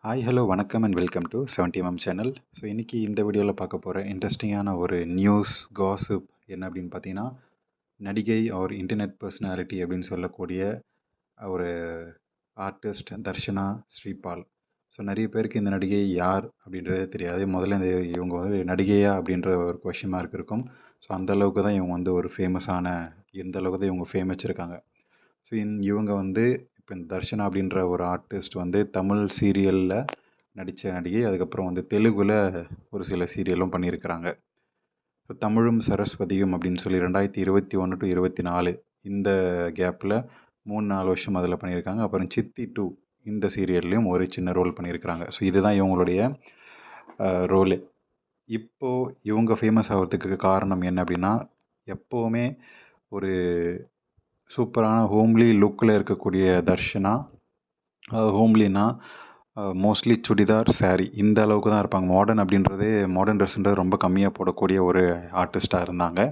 Hi hello வணக்கம் and welcome to 70mm channel. So இன்றைக்கி இந்த வீடியோவில் பார்க்க போகிற இன்ட்ரெஸ்டிங்கான ஒரு நியூஸ் காசிப் என்ன அப்படின்னு பார்த்தீங்கன்னா, நடிகை ஒரு இன்டர்நெட் பர்சனாலிட்டி அப்படின்னு சொல்லக்கூடிய ஒரு ஆர்டிஸ்ட் தர்ஷனா ஸ்ரீபால். ஸோ நிறைய பேருக்கு இந்த நடிகை யார் அப்படின்றது தெரியாது. முதல்ல இவங்க வந்து நடிகையா அப்படின்ற ஒரு கொஷின் மார்க் இருக்கும். ஸோ அந்தளவுக்கு தான் இவங்க வந்து ஒரு ஃபேமஸான எந்த அளவுக்கு தான் இவங்க ஃபேம் வச்சுருக்காங்க. ஸோ இவங்க வந்து இப்போ இந்த தர்ஷனா அப்படின்ற ஒரு ஆர்டிஸ்ட் வந்து தமிழ் சீரியலில் நடித்த நடிகை. அதுக்கப்புறம் வந்து தெலுங்கில் ஒரு சில சீரியலும் பண்ணியிருக்கிறாங்க. இப்போ தமிழும் சரஸ்வதியும் அப்படின்னு சொல்லி 2021 டு 24 இந்த கேப்பில் 3-4 வருஷம் அதில் பண்ணியிருக்காங்க. அப்புறம் சித்தி 2 இந்த சீரியல்லையும் ஒரு சின்ன ரோல் பண்ணியிருக்கிறாங்க. ஸோ இதுதான் இவங்களுடைய ரோலு. இப்போது இவங்க ஃபேமஸ் ஆகிறதுக்கு காரணம் என்ன அப்படின்னா, எப்போவுமே ஒரு சூப்பரான ஹோம்லி லுக்கில் இருக்கக்கூடிய தர்ஷனா, ஹோம்லினா மோஸ்ட்லி சுடிதார், சாரீ இந்த அளவுக்கு தான் இருப்பாங்க. மாடர்ன் ட்ரெஸ்ன்றது ரொம்ப கம்மியாக போடக்கூடிய ஒரு ஆர்டிஸ்ட்டாக இருந்தாங்க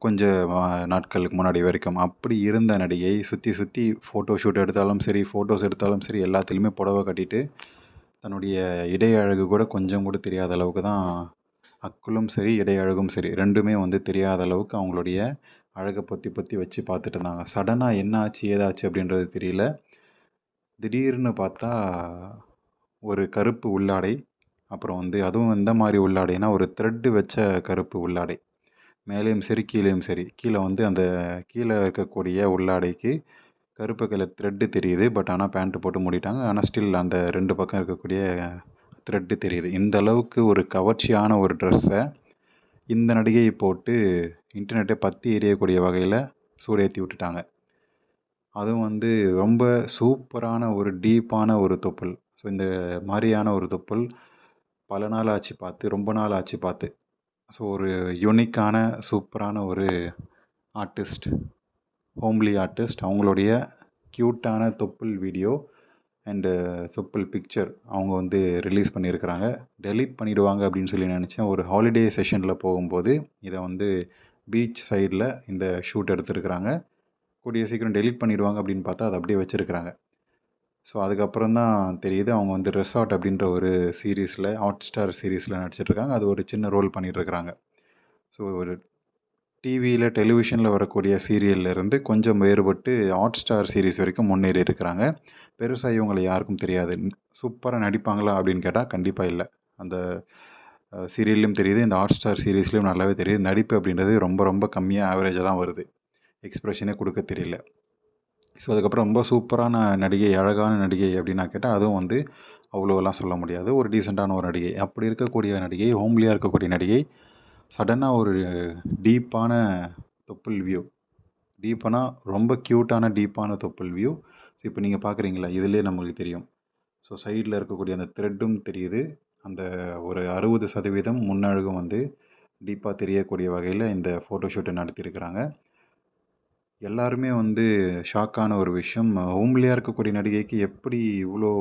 கொஞ்சம் நாட்களுக்கு முன்னாடி வரைக்கும். அப்படி இருந்த நடிகை சுற்றி சுற்றி ஃபோட்டோ ஷூட் எடுத்தாலும் சரி, ஃபோட்டோஸ் எடுத்தாலும் சரி, எல்லாத்துலேயுமே புடவை கட்டிட்டு தன்னுடைய இடை அழகு கூட கொஞ்சம் கூட தெரியாத அளவுக்கு தான், அக்குளும் சரி இடை அழகும் சரி ரெண்டுமே வந்து தெரியாத அளவுக்கு அவங்களுடைய அழகை பொத்தி பொத்தி வச்சு பார்த்துட்டு இருந்தாங்க. சடனாக என்ன ஆச்சு ஏதாச்சு அப்படின்றது தெரியல. திடீர்னு பார்த்தா ஒரு கருப்பு உள்ளாடை, அப்புறம் வந்து அதுவும் எந்த மாதிரி உள்ளாடைனா ஒரு த்ரெட்டு வச்ச கருப்பு உள்ளாடை. மேலேயும் சரி கீழேயும் சரி, கீழே வந்து அந்த கீழே இருக்கக்கூடிய உள்ளாடைக்கு கருப்பு கலர் த்ரெட்டு தெரியுது. பட் ஆனால் பேண்ட்டு போட்டு மூடிட்டாங்க. ஆனால் ஸ்டில் அந்த 2 பக்கம் இருக்கக்கூடிய த்ரெட்டு தெரியுது. இந்த அளவுக்கு ஒரு கவர்ச்சியான ஒரு ட்ரெஸ்ஸை இந்த நடிகை போட்டு இன்டர்நெட்டை பற்றி எரியக்கூடிய வகையில் சூடேற்றி விட்டுட்டாங்க. அதுவும் வந்து ரொம்ப சூப்பரான ஒரு டீப்பான ஒரு தொப்புள். ஸோ இந்த மாதிரியான ஒரு தொப்புள் பல நாள் ஆச்சு பார்த்து, ரொம்ப நாள் ஆச்சு பார்த்து. ஸோ ஒரு யூனிக்கான சூப்பரான ஒரு ஆர்டிஸ்ட், ஹோம்லி ஆர்டிஸ்ட், அவங்களுடைய க்யூட்டான தொப்புள் வீடியோ அண்டு தொப்புள் பிக்சர் அவங்க வந்து ரிலீஸ் பண்ணியிருக்கிறாங்க. டெலீட் பண்ணிவிடுவாங்க அப்படின்னு சொல்லி நினச்சேன். ஒரு ஹாலிடே செஷனில் போகும்போது இதை வந்து பீச் சைடில் இந்த ஷூட் எடுத்திருக்கிறாங்க. கூடிய சீக்கிரம் டெலீட் பண்ணிவிடுவாங்க அப்படின்னு பார்த்தா அதை அப்படியே வச்சுருக்கிறாங்க. ஸோ அதுக்கப்புறம் தான் தெரியுது அவங்க வந்து ரெசார்ட் அப்படின்ற ஒரு சீரீஸில், ஹாட்ஸ்டார் சீரீஸில் நடிச்சிட்ருக்காங்க. அது ஒரு சின்ன ரோல் பண்ணிகிட்ருக்கிறாங்க. ஸோ ஒரு டிவியில் டெலிவிஷனில் வரக்கூடிய சீரியல்லேருந்து கொஞ்சம் வேறுபட்டு ஹாட்ஸ்டார் சீரீஸ் வரைக்கும் முன்னேறி இருக்கிறாங்க. பெருசாக இவங்களை யாருக்கும் தெரியாது. சூப்பராக நடிப்பாங்களா அப்படின்னு கேட்டால் கண்டிப்பாக இல்லை. அந்த சீரியல்லையும் தெரியுது, இந்த ஹாட்ஸ்டார் சீரீஸ்லேயும் நல்லாவே தெரியுது. நடிப்பு அப்படின்றது ரொம்ப ரொம்ப கம்மியாக ஆவரேஜாக தான் வருது. எக்ஸ்ப்ரெஷனே கொடுக்க தெரியல. ஸோ அதுக்கப்புறம் ரொம்ப சூப்பரான நடிகை, அழகான நடிகை அப்படின்னா கேட்டால் அதுவும் வந்து அவ்வளோலாம் சொல்ல முடியாது. ஒரு டீசெண்டான ஒரு நடிகை. அப்படி இருக்கக்கூடிய நடிகை, ஹோம்லியாக இருக்கக்கூடிய நடிகை சடனாக ஒரு டீப்பான தொப்புள் வியூ, டீப்பானா ரொம்ப க்யூட்டான டீப்பான தொப்புள் வியூ. ஸோ இப்போ நீங்கள் பார்க்குறீங்களா, இதிலே நம்மளுக்கு தெரியும். ஸோ சைடில் இருக்கக்கூடிய அந்த த்ரெட்டும் தெரியுது. அந்த ஒரு 60% முன்னழகும் வந்து டீப்பாக தெரியக்கூடிய வகையில் இந்த ஃபோட்டோ ஷூட்டை நடத்தியிருக்கிறாங்க. எல்லாருமே வந்து ஷாக்கான ஒரு விஷயம். ஹோம்லியாக இருக்கக்கூடிய நடிகைக்கு எப்படி இவ்வளோ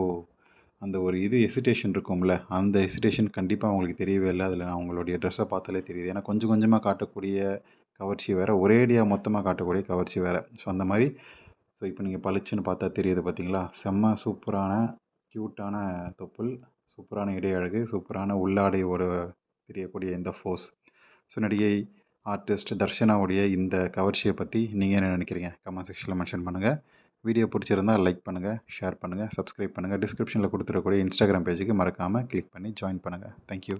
அந்த ஒரு ஹெசிடேஷன் இருக்கும்ல, அந்த ஹெசிடேஷன் கண்டிப்பாக அவங்களுக்கு தெரியவே இல்லை. அதில் அவங்களுடைய ட்ரெஸ்ஸை பார்த்தாலே தெரியுது. ஏன்னா கொஞ்சம் கொஞ்சமாக காட்டக்கூடிய கவர்ச்சி வேறு, ஒரேடியாக மொத்தமாக காட்டக்கூடிய கவர்ச்சி வேறு. ஸோ அந்த மாதிரி ஸோ இப்போ நீங்கள் பளிச்சுன்னு பார்த்தா தெரியுது பார்த்தீங்களா? செம்ம சூப்பரான க்யூட்டான தொப்புள், சூப்பரான இடை அழகு, சூப்பரான உள்ளாடையோட தெரியக்கூடிய இந்த ஃபோர்ஸ். ஸோ நடிகை ஆர்டிஸ்ட் தர்ஷனாவுடைய இந்த கவர்ச்சியை பற்றி நீங்கள் என்ன நினைக்கிறீங்க? கமெண்ட் செக்ஷனில் மென்ஷன் பண்ணுங்கள். வீடியோ பிடிச்சிருந்தால் லைக் பண்ணுங்கள், ஷேர் பண்ணுங்கள், சப்ஸ்கிரைப் பண்ணுங்கள். டிஸ்கிரிப்ஷனில் கொடுத்துருக்கக்கூடிய இன்ஸ்டாகிராம் பேஜுக்கு மறக்காமல் கிளிக் பண்ணி ஜாயின் பண்ணுங்கள். தேங்க்யூ.